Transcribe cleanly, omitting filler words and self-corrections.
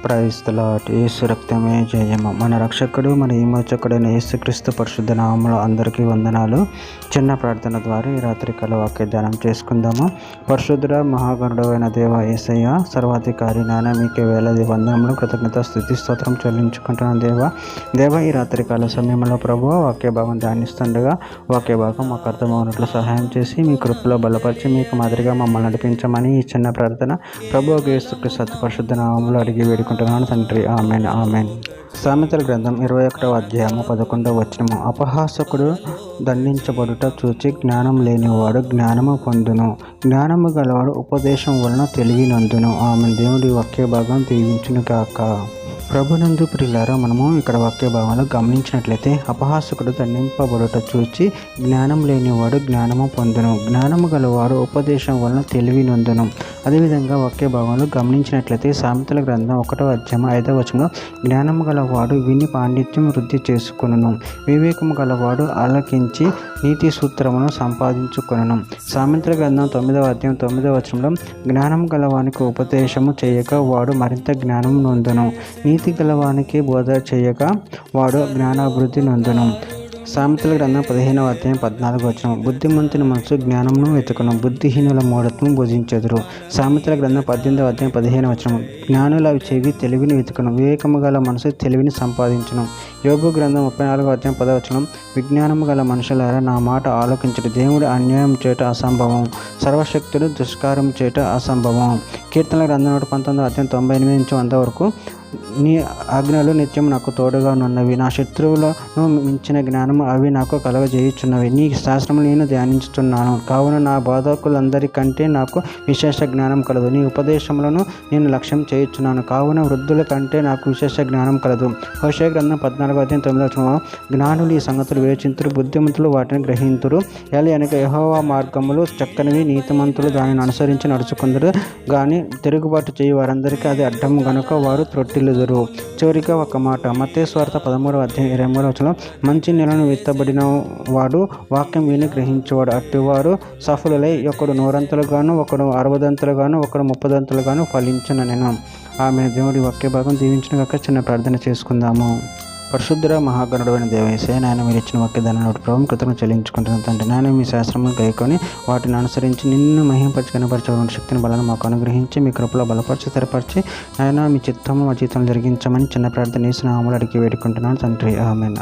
Praise the lord. యేసు రక్తమే జయము. మన రక్షకుడు మన విమోచకుడైన యేసుక్రీస్తు పరిశుద్ధ నామములో అందరికీ వందనాలు. చిన్న ప్రార్థన ద్వారా ఈ రాత్రికాల వాక్య ధ్యానం చేసుకుందాము. పరిశుద్ధుడ మహాగణుడైన దేవ యేసయ్య సర్వాధికారి నాయన మీకే వేలాది వందనములు కృతజ్ఞత స్తుతి స్తోత్రం చెల్లించుకుంటున్నాను దేవ ఈ రాత్రికాల సమయంలో ప్రభువా వాక్య భాగం ధ్యానిస్తుండగా వాక్య భాగం మాకు అర్థమవునట్లు సహాయం చేసి మీ కృపలో బలపరిచి మీకు మాదిరిగా మమ్మల్ని నడిపించమని ఈ చిన్న ప్రార్థన ప్రభువు యేసుక్రీస్తు పరిశుద్ధ నామములో అడిగి వేడుకుంటున్నాను తండ్రి. Amen amen. సామెతల గ్రంథం 21వ అధ్యాయము 11వ వచనము. అపహాసకుడు దండించబడుట చూచి జ్ఞానం లేనివాడు జ్ఞానము పొందును, జ్ఞానము గలవాడు ఉపదేశం వలన తెలివి నందును. ఆమె దేవుడి వాక్య భాగం దీవించును కాక. ప్రభునందు ప్రియులారా, మనము ఇక్కడ వాక్య భాగంలో గమనించినట్లయితే అపహాసకుడు దండింపబడుట చూచి జ్ఞానం లేనివాడు జ్ఞానము పొందును, జ్ఞానము గలవాడు ఉపదేశం వలన తెలివి నొందును. అదేవిధంగా వాక్య భాగంలో గమనించినట్లయితే సామెతల గ్రంథం 1వ అధ్యాయం 5వ వచనంలో జ్ఞానము గలవాడు విని పాండిత్యం వృద్ధి చేసుకొనును, వివేకము గలవాడు ఆలకించి నీతి సూత్రమును సంపాదించుకొనును. సామెతల గ్రంథం 9వ అధ్యాయం 9వ వచనంలో జ్ఞానం గలవానికి ఉపదేశము చేయక వాడు మరింత జ్ఞానం నొందును, నీతి గలవానికి బోధ చేయక వాడు జ్ఞానాభివృద్ధి నొందును. సామెతల గ్రంథం 15వ అధ్యాయం 14వ వచనం. బుద్ధిమంతుని మనసు జ్ఞానమును వెతుకును, బుద్ధిహీనుల మూఢత్వం భుజించెదరు. సామెతల గ్రంథం 18వ అధ్యాయం 15వ వచనం. జ్ఞానుల చెవి తెలివిని వెతుకును, వివేకము గల మనసు తెలివిని సంపాదించును. యోబు గ్రంథం 34వ అధ్యాయం 10వ వచనం. విజ్ఞానము గల మనుషులారా నా మాట ఆలోకించుట, దేవుడు అన్యాయం చేయట అసంభవం, సర్వశక్తుడు దుష్కారం చేయట అసంభవం. కీర్తనల గ్రంథం 119వ అధ్యాయం 98 నుంచి 100 వరకు. నీ ఆజ్ఞలు నిత్యం నాకు తోడుగా నున్నవి, నా శత్రువులను మించిన జ్ఞానము అవి నాకు కలగజేయుచున్నవి. నీ శాస్త్రములు నేను ధ్యానించుతున్నాను, కావున నా బోధకులందరికంటే నాకు విశేష జ్ఞానం కలదు. నీ ఉపదేశములను నేను లక్ష్యం చేయుచున్నాను, కావున వృద్ధుల కంటే నాకు విశేష జ్ఞానం కలదు. హోషేయ గ్రంథం 14వ అధ్యాయం 9వ వచనం. జ్ఞానులు ఈ సంగతులు వివేచింతురు, బుద్ధిమంతులు వాటిని గ్రహింతురు. ఎలయనగా యెహోవా మార్గములు చక్కనివి, నీతిమంతులు దానిని అనుసరించి నడుచుకుందరు, కానీ తిరుగుబాటు చేయి వారందరికీ అది అడ్డం గనుక వారు త్రొట్టిల్లుదురు. చివరిగా ఒక మాట. మత్తయి సువార్త 13వ అధ్యాయం 23వ వచనం. మంచి నెలను విత్తబడిన వాడు వాక్యం విని గ్రహించేవాడు, అట్టివారు సఫలులై ఒకడు 100 ఒకడు 60 ఒకడు 30 ఫలించును నేను. ఆమె దేవుడి వాక్య భాగం దీవించిన కాక. చిన్న ప్రార్థన చేసుకుందాము. పరిశుద్ధ మహాగణుడైన దేవేశే నాయన మీరు ఇచ్చిన వాక్యదాన్ని ప్రభావం కృతజ్ఞతలు చెల్లించుకుంటున్నాను తండ్రి. నాయన మీ శాస్త్రమును గైకొని వాటిని అనుసరించి నిన్ను మహింపరిచి కనపరచే శక్తిని బలను మాకు అనుగ్రహించి మీ కృపలో బలపరిచి స్థిరపరిచి నాయన మీ చిత్తము మా జీవితంలో జరిగించమని చిన్న ప్రార్థన చేసిన అమలు అడిగి వేడుకుంటున్నాను తండ్రి. ఆమెన్.